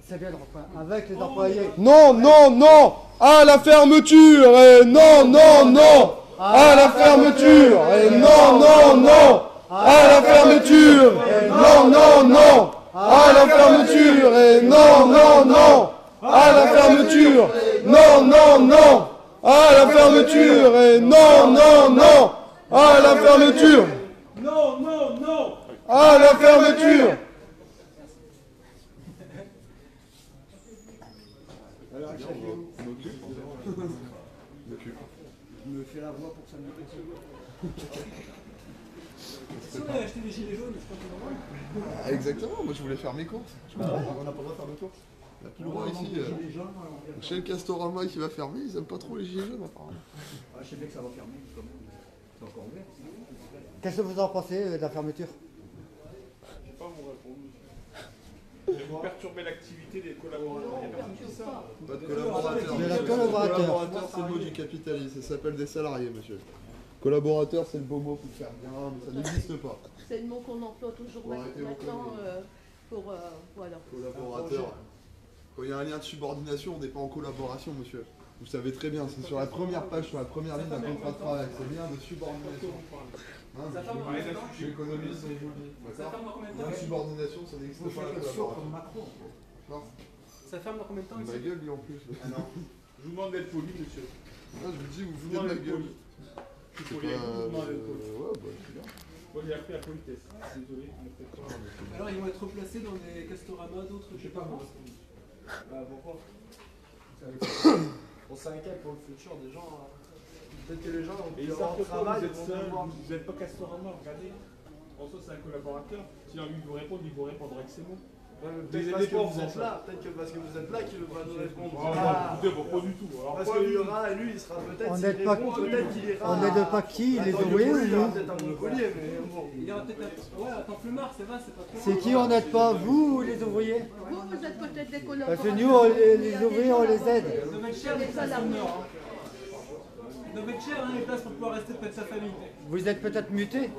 C'est bien le refrain. Avec les employés. Non, non, non. À la fermeture. Et non, non, non. À la fermeture. Et non, non, non. À la fermeture. Et non, non, non. À la fermeture. Et non, non, non. À la fermeture. Non, non, non. À la fermeture. Et non, non, non. À la fermeture. Non, non, non. À la fermeture. Alors, il me fait la voix pour que ça me Si on avait acheté des gilets jaunes, je crois que c'est normal. Exactement, moi je voulais faire mes courses. Je comprends, on n'a pas le droit de faire nos courses. On n'a plus le droit ici. Chez le Castorama qui va fermer, ils aiment pas trop les gilets jaunes apparemment. Je sais bien que ça va fermer, justement. C'est encore ouvert. Qu'est-ce que vous en pensez de la fermeture? Je sais pas vous répondre. Vous perturbez l'activité des collaborateurs. Il n'y a personne qui dit ça. Pas de collaborateurs. De la collaborateur. Collaborateur, c'est le mot du capitalisme, ça s'appelle des salariés, monsieur. Collaborateur, c'est le beau mot pour faire bien, mais ça n'existe pas. C'est le mot qu'on emploie toujours maintenant pour voilà. Collaborateur. Quand il y a un lien de subordination, on n'est pas en collaboration, monsieur. Vous savez très bien, c'est sur la première page, sur la première ligne d'un contrat de travail, c'est lien de subordination. Hein, Ça ferme dans combien de temps? je suis économiste, on vous le dit. Ça ferme dans combien de Lien temps? de subordination, ça n'existe pas la collaboration. Non, Ça ferme dans combien de temps ma ici? gueule lui en plus. Ah non. Je vous demande d'être poli, monsieur. Ah, je vous dis, vous Je vous foutez de demande ma d'être gueule. poli. Je suis C'est poli avec vous, je vous demande pas... d'être poli. Ouais, bah c'est bien. Moi, j'ai appris la politesse. Désolé, on est peut-être pas. Alors ils vont être replacés dans des Castorama, d'autres, je sais pas moi. Bah pourquoi? On s'inquiète pour le futur des gens. Peut-être que les gens ont Et ils savent que vous êtes seul, vous n'êtes pas Castorama, regardez. En soi, c'est un collaborateur. S'il a envie de vous répondre, il vous répondra avec ses mots. Peut-être parce que vous êtes là, peut-être que parce que vous êtes là qu'il va nous répondre. Écoutez, bon, pas du tout. Alors, Parce qu'il y aura, lui, il sera peut-être. On s'il n'aide pas, répond, peut-être qu'il ira. on n'aide pas qui, les ouvriers ou Il y aura nous? peut-être un Montpellier, mais bon. Il y aura peut-être un... Ouais, attends, Flemmard, c'est vrai, c'est pas trop... C'est qui on n'aide pas, vous ou les ouvriers? Vous êtes peut-être des Parce collaborateurs. que nous, les ouvriers, on les aide. Ça doit être cher, les places dans le Nord. Ça doit être cher, hein, les places pour pouvoir rester près de sa famille. Vous êtes peut-être mutés?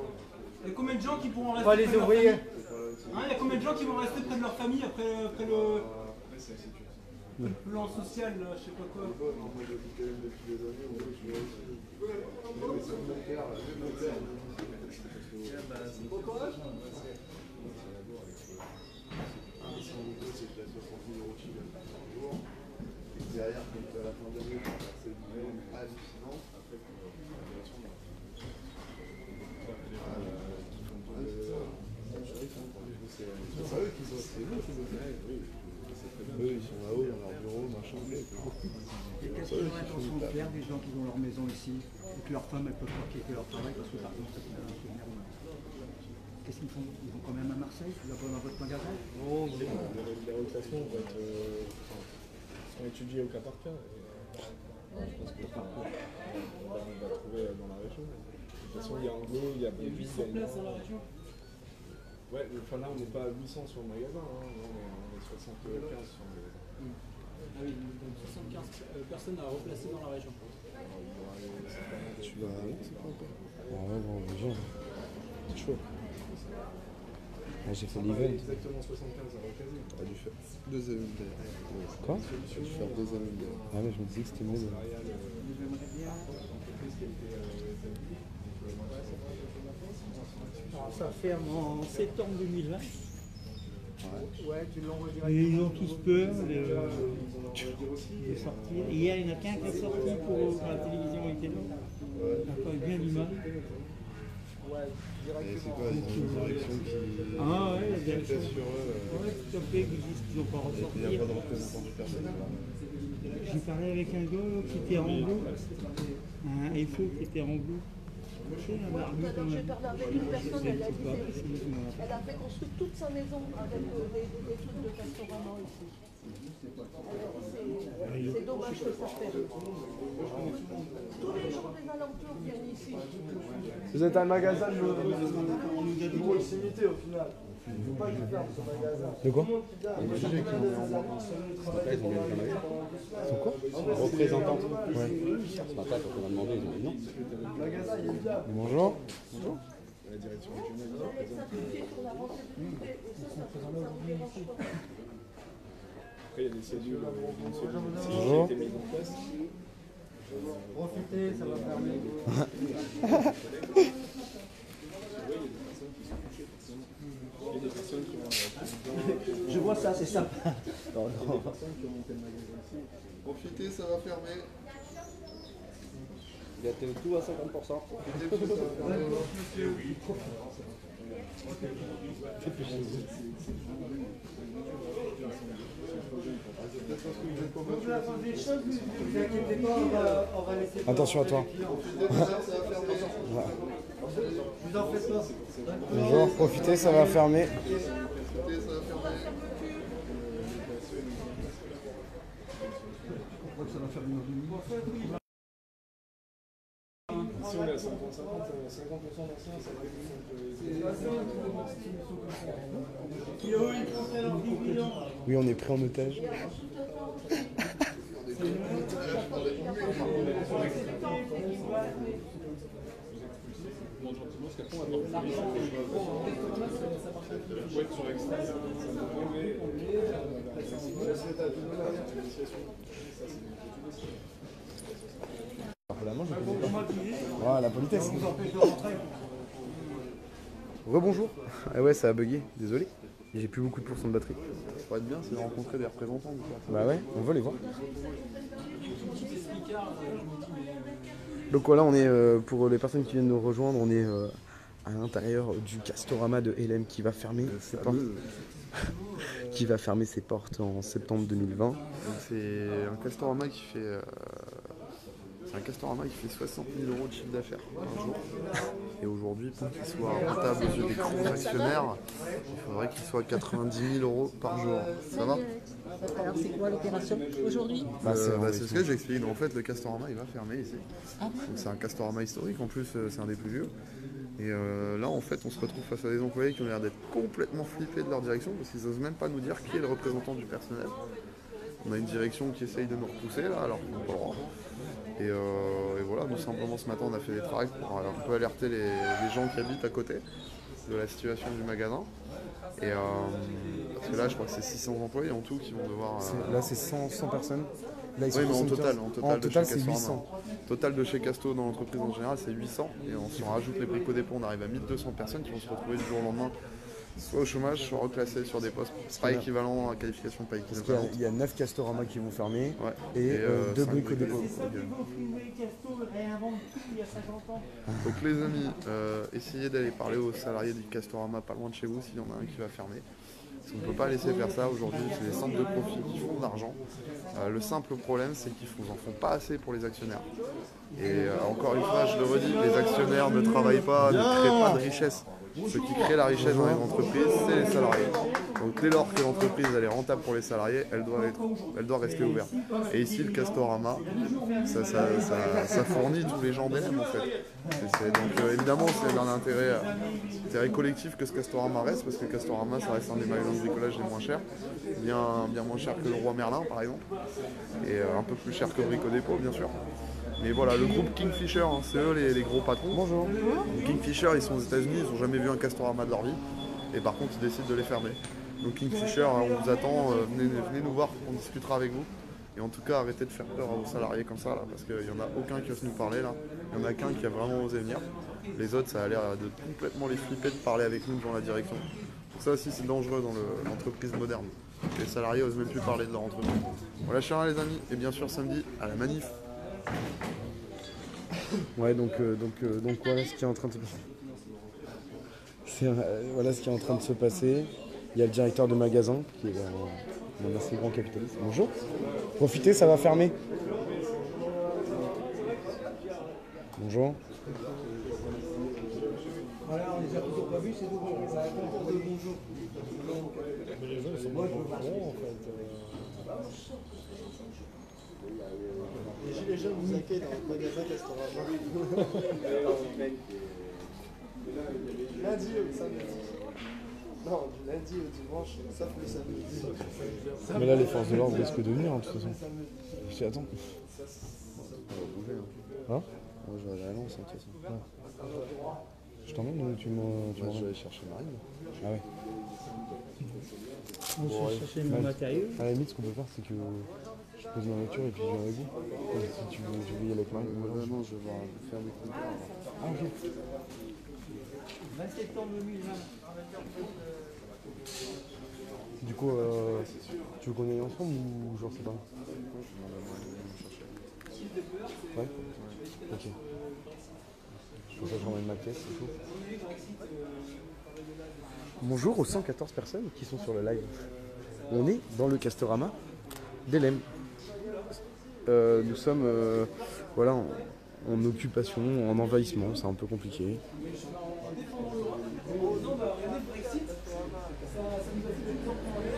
Il y a combien de gens qui pourront rester Pas près les de leur ouvriers. famille? Hein, il y a combien de gens qui vont rester près de leur famille après le plan social, je sais pas quoi. Derrière, à la fin de l'année, c'est hallucinant. C'est eux qui sont eux, ils sont là-haut dans leur bureau, machin. Et quelles sont les intentions de faire des gens qui ont leur maison ici et que leurs femmes elles peuvent pas quitter leur travail parce que par exemple ça fait un peu merde. Qu'est-ce qu'ils font? Ils vont quand même à Marseille? Ils vont dans votre magasin? Non, les rotations sont étudiées au cas par cas. Je pense que on va trouver dans la région. De toute façon, il y a Anglo, il y a Bondy, il y a 800 places dans la région. Ouais, enfin là on n'est pas à 800 sur le magasin, hein. On est 75 sur le magasin. Ah oui, donc 75 personnes à replacer dans la région. Tu vas c'est pas encore. Ah ouais, bon, déjà. C'est chaud. Ah, j'ai fait l'event. Exactement 75 à recaser. On a dû faire 2 années d'ailleurs. Quoi? On a dû faire 2 années d'ailleurs. Ah ouais, je me disais que c'était mieux. Alors, ça ferme en septembre 2020. Ouais, tu l'envoies Et ils ont tous peur de sortir. Hier, il n'y en a qu'un qui est sorti pour la télévision était là. Il a pas bien l'image. Et c'est quoi? Ils ont une direction qui. Ah ouais, la direction. Sur eux. Ouais, tout à fait, qui disent qu'ils n'ont pas Il ressorti. n'y a pas de représentant du personnel. J'ai parlé avec un gars qui était en bleu, un FO qui était en bleu. J'ai parlé avec une personne, elle a dit elle a fait construire toute sa maison avec des trucs de Castorama ici. C'est dommage que ça ferme. Tous les gens des alentours viennent ici. Vous êtes un magasin de proximité au final. Il ne faut pas qu'il ferme ce magasin. De quoi? Les sujets qui ont mis en place. Ils sont quoi? Représentants. Ouais. Ce matin, quand on a demandé, ils ont dit non. Le magasin, il est bien. Bonjour. Bonjour. La direction On allait simplifier sur la rentabilité et ça me dérange pas. Après, il y a des cellules qui Bonjour. ont été mises en place. Profitez, ça va fermer. Il y a des personnes qui ont... Je vois ça, c'est sympa. Non, Il y a des personnes qui ont monté le magasin ici. Profitez, ça va fermer. Il y a tout à 50%. Profitez, parce que ça va fermer. Attention à toi. Profitez, ça va fermer. Vous en faites pas. Bonjour, profitez, ça va fermer. Profitez, ça va fermer. Je crois que ça va faire une heure et demie. Ici, on est à 50% d'anciens, ça va Oui, on est pris en otage. gentiment, parce qu'après, on va voir faut être sur l'extérieur. La main, je connais pas. Voilà, la politesse. Rebonjour. Ah ouais, ça a bugué, désolé. J'ai plus beaucoup de pourcents de batterie. Ça pourrait être bien, c'est de rencontrer des représentants. Bah ouais, on veut les voir. Donc voilà, on est, pour les personnes qui viennent nous rejoindre, on est à l'intérieur du Castorama de LM qui va fermer ses portes. Qui va fermer ses portes en septembre 2020. C'est un Castorama qui fait... C'est un Castorama qui fait 60 000 € de chiffre d'affaires par jour. Et aujourd'hui, pour qu'il soit rentable aux yeux des grands actionnaires, il faudrait qu'il soit 90 000 € par jour. Ça va? Alors c'est quoi l'opération aujourd'hui? C'est ce que j'explique. En fait, le Castorama, il va fermer ici. Donc, c'est un Castorama historique, en plus c'est un des plus vieux. Et là, en fait, on se retrouve face à des employés qui ont l'air d'être complètement flippés de leur direction parce qu'ils n'osent même pas nous dire qui est le représentant du personnel. On a une direction qui essaye de nous repousser là, alors qu'ils n'ont pas le droit. Et voilà, nous simplement ce matin on a fait des tracts pour un peu alerter les gens qui habitent à côté de la situation du magasin. Et parce que là je crois que c'est 600 employés en tout qui vont devoir... Là c'est 100 personnes. Là, oui, mais en total de chez c'est 800. Total de chez Casto dans l'entreprise en général c'est 800. Et si on rajoute les bricots dépôts, on arrive à 1200 personnes qui vont se retrouver du jour au lendemain soit au chômage, soit reclassés sur des postes pas équivalents à qualification pas équivalente. Il y a 9 Castorama qui vont fermer et 2 bricots dépôts. Donc les amis, essayez d'aller parler aux salariés du Castorama pas loin de chez vous s'il y en a un qui va fermer. Parce qu'on ne peut pas laisser faire ça aujourd'hui, c'est des centres de profit qui font de l'argent. Le simple problème c'est qu'ils n'en font pas assez pour les actionnaire. Et encore une fois, je le redis, les actionnaires ne travaillent pas, ne créent pas de richesse. Ce qui crée la richesse dans les entreprises, c'est les salariés. Donc dès lors que l'entreprise elle est rentable pour les salariés, elle doit rester ouverte. Et ici, le Castorama, ça fournit tous les gens d'elle-même en fait. Donc évidemment, c'est un intérêt collectif que ce Castorama reste, parce que Castorama, ça reste un des magasins de bricolage les moins chers, bien moins cher que le Roi Merlin par exemple, et un peu plus cher que Brico Dépôt bien sûr. Mais voilà, le groupe Kingfisher, hein, c'est eux les gros patrons. Bonjour. Kingfisher, ils sont aux États-Unis, ils n'ont jamais vu un Castorama de leur vie. Et par contre, ils décident de les fermer. Donc Kingfisher, on vous attend, venez nous voir, on discutera avec vous. Et en tout cas, arrêtez de faire peur à vos salariés comme ça, là, parce qu'il n'y en a aucun qui ose nous parler. Là. Il n'y en a qu'un qui a vraiment osé venir. Les autres, ça a l'air de complètement les flipper de parler avec nous devant la direction. Donc ça aussi, c'est dangereux dans l'entreprise moderne. Les salariés n'osent même plus parler de leur entreprise. Voilà, chers les amis, et bien sûr samedi, à la manif. Ouais, donc voilà ce qui est en train de se passer. Voilà ce qui est en train de se passer. Il y a le directeur de magasin qui est un assez grand capitaliste. Bonjour. Profitez, ça va fermer. Bonjour. Voilà, on les a toujours pas vus, c'est tout. Ça répond pour de bonjour. Mais les gens ils sont pas bons en fait. Les gilets jaunes vous inquiètent dans votre magasin Castorama. Lundi au samedi. Non, du lundi au dimanche, sauf le samedi. Mais là, les forces de l'ordre risquent de venir, hein, de toute façon. Je attends. On va bouger. Hein? Moi, je vais aller à Lens, de toute façon. Je t'emmène ou tu m'en... Moi, je vais aller chercher Marine. Ah ouais. Moi, je vais chercher mon matériau. À la limite, ce qu'on peut faire, c'est que je pose ma voiture et puis je viens avec vous. Si tu veux y aller avec Marine. Non, je vais voir faire des compteurs. Ah ok. 20 septembre 2020. Du coup, tu veux qu'on y aille ensemble ou genre c'est pas? Ouais. Ok. Comme ça, je ramène ma caisse, c'est chaud. Bonjour aux 114 personnes qui sont sur le live. On est dans le Castorama d'Elem. Nous sommes voilà, en occupation, en envahissement, c'est un peu compliqué.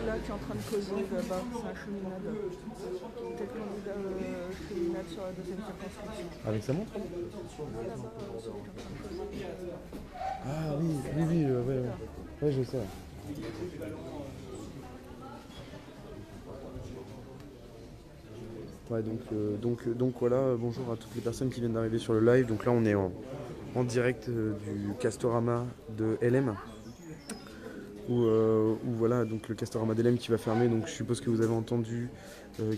Là, tu es en train de causer là-bas, c'est un cheminade. Peut-être candidat cheminade sur la deuxième circonscription. Avec sa montre? Là-bas, celui qui est en train de causer. Ah oui, ouais. Ouais, je sais. Ouais, donc voilà, bonjour à toutes les personnes qui viennent d'arriver sur le live. Donc là, on est en direct du Castorama de LM. Où voilà, donc le Castorama d'LM qui va fermer. Donc je suppose que vous avez entendu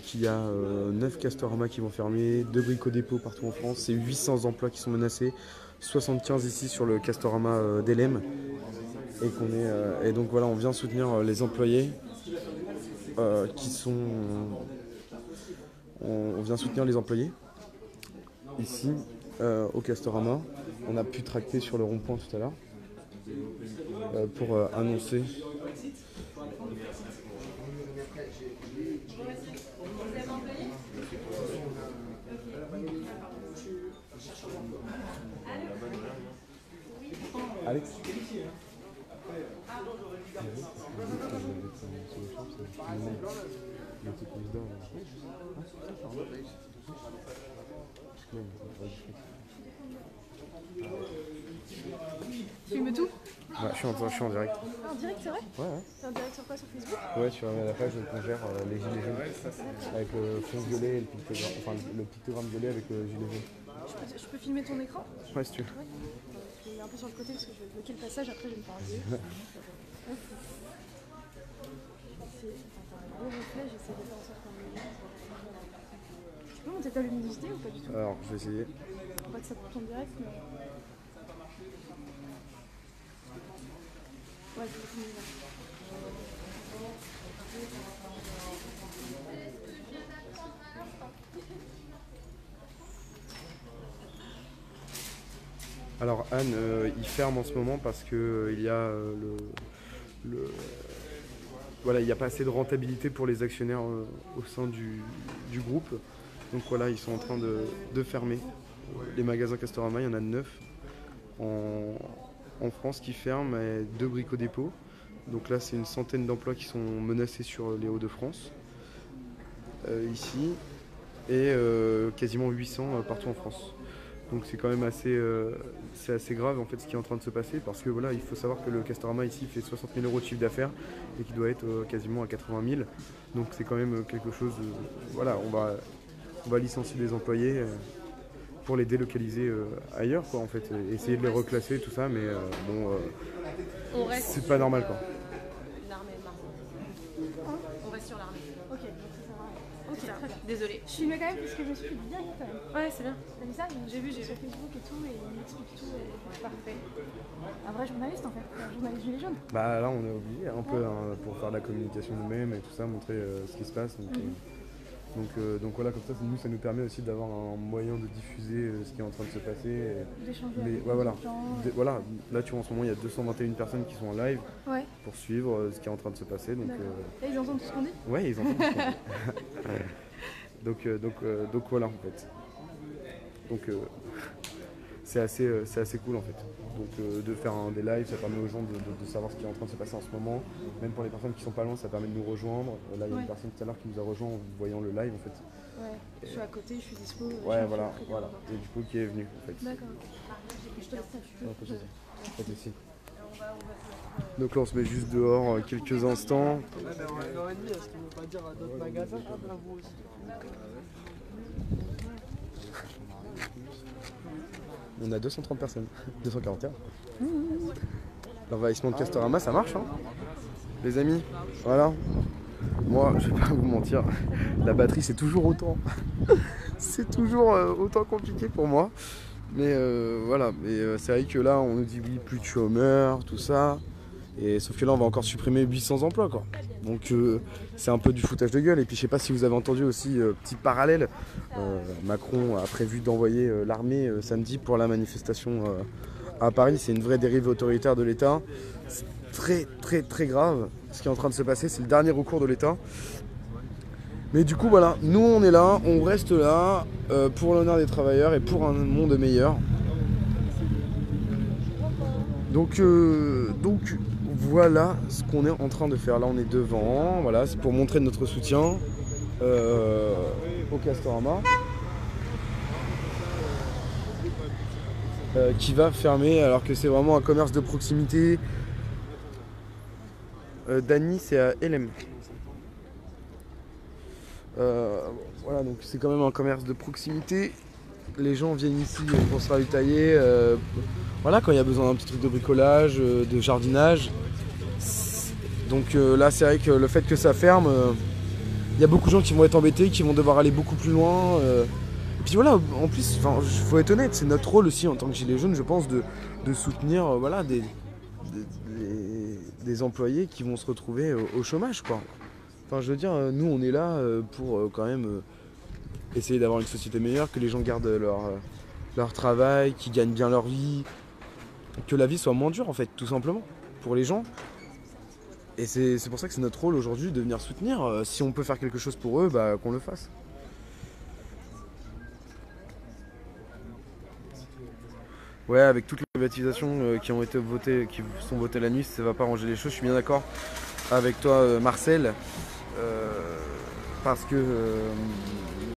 qu'il y a 9 Castorama qui vont fermer, 2 brico-dépôts partout en France. C'est 800 emplois qui sont menacés, 75 ici sur le Castorama d'LM. Et donc voilà, on vient soutenir les employés qui sont... On vient soutenir les employés ici au Castorama. On a pu tracter sur le rond-point tout à l'heure pour annoncer. Alex. Tu filmes tout? Ouais, je suis en direct. En direct, c'est vrai? Ouais. T'es en direct sur quoi? Sur Facebook? Ouais, sur la page qu'on gère les gilets jaunes. Avec le fond violet et le pictogramme violet avec le gilet jaune. Je peux filmer ton écran? Ouais, si tu veux. Ouais. Je vais aller un peu sur le côté parce que je vais bloquer le passage, après je vais me faire un vieux. C'est un gros reflet, j'essaie de faire en sorte qu'on me voit. Tu peux monter ta luminosité ou pas du tout? Alors, je vais essayer. Pas que ça coupe en direct, mais... Ouais, je vais filmer là. Alors Anne, il ferme en ce moment parce que il y a voilà, il n'y a pas assez de rentabilité pour les actionnaires au sein du groupe. Donc voilà, ils sont en train de fermer. Les magasins Castorama, il y en a 9 en France qui ferment, et 2 brico-dépôts. Donc là, c'est une centaine d'emplois qui sont menacés sur les Hauts-de-France, ici, et quasiment 800 partout en France. Donc c'est quand même assez grave en fait ce qui est en train de se passer, parce que voilà, il faut savoir que le Castorama ici fait 60 000 € de chiffre d'affaires et qui doit être quasiment à 80 000. Donc c'est quand même quelque chose. Voilà, on va licencier des employés pour les délocaliser ailleurs, quoi, en fait, essayer de les reclasser tout ça, mais bon, c'est pas normal, quoi. L'armée de Marseille. On reste sur l'armée. Ok, donc ça sert à rien. Ok, très bien. Désolée. Je filmais quand même parce que je me suis fait bien quand même. Ouais, c'est bien. T'as vu ça? J'ai vu sur Facebook et tout, et il m'explique tout. Et... Parfait. Un vrai journaliste en fait, un journaliste gilet jaune. Bah là, on est obligé un peu pour faire de la communication nous-mêmes et tout ça, montrer ce qui se passe. Donc voilà, comme ça, ça nous permet aussi d'avoir un moyen de diffuser ce qui est en train de se passer. D'échanger avec voilà. Voilà, là tu vois en ce moment il y a 221 personnes qui sont en live pour suivre ce qui est en train de se passer. Donc, et ils entendent tout ce qu'on dit? Ouais, ils entendent tout ce qu'on dit. Donc voilà en fait. Donc c'est assez cool en fait. Donc de faire des lives, ça permet aux gens de savoir ce qui est en train de se passer en ce moment. Même pour les personnes qui sont pas loin, ça permet de nous rejoindre. Là, il y a une personne tout à l'heure qui nous a rejoint en voyant le live en fait. Ouais, je suis à côté, je suis dispo. Ouais, voilà. Et du coup, qui est venu en fait. D'accord. Je te laisse ça, pas de soucis. Donc là, on se met juste dehors quelques instants. Ouais, mais en 1h30, est-ce qu'on ne veut pas dire à d'autres magasins? Ah, bravo aussi. On a 230 personnes. 241. L'envahissement de Castorama, ça marche, hein. Les amis, voilà. Moi, je vais pas vous mentir, la batterie c'est toujours autant. C'est toujours autant compliqué pour moi. Mais voilà, c'est vrai que là on nous dit oui, plus de chômeurs, tout ça. Et sauf que là on va encore supprimer 800 emplois quoi. Donc c'est un peu du foutage de gueule. Et puis je sais pas si vous avez entendu aussi, petit parallèle, Macron a prévu d'envoyer l'armée samedi pour la manifestation à Paris. C'est une vraie dérive autoritaire de l'État. C'est très très très grave ce qui est en train de se passer. C'est le dernier recours de l'État. Mais du coup voilà, nous on est là, on reste là pour l'honneur des travailleurs et pour un monde meilleur. Donc voilà ce qu'on est en train de faire. Là on est devant, voilà, c'est pour montrer notre soutien au Castorama. Qui va fermer alors que c'est vraiment un commerce de proximité. Dany c'est à LM. Voilà, donc c'est quand même un commerce de proximité. Les gens viennent ici pour se ravitailler. Voilà, quand il y a besoin d'un petit truc de bricolage, de jardinage. Donc là, c'est vrai que le fait que ça ferme, il y a beaucoup de gens qui vont être embêtés, qui vont devoir aller beaucoup plus loin. Et puis voilà, en plus, il faut être honnête, c'est notre rôle aussi en tant que Gilets jaunes, je pense, de soutenir voilà, des employés qui vont se retrouver au chômage, quoi. Enfin, je veux dire, nous, on est là pour quand même essayer d'avoir une société meilleure, que les gens gardent leur travail, qu'ils gagnent bien leur vie, que la vie soit moins dure, en fait, tout simplement, pour les gens. Et c'est pour ça que c'est notre rôle aujourd'hui de venir soutenir. Si on peut faire quelque chose pour eux, bah, qu'on le fasse. Ouais, avec toutes les privatisations qui ont été votées, qui sont votées la nuit, ça va pas arranger les choses. Je suis bien d'accord avec toi, Marcel. Parce que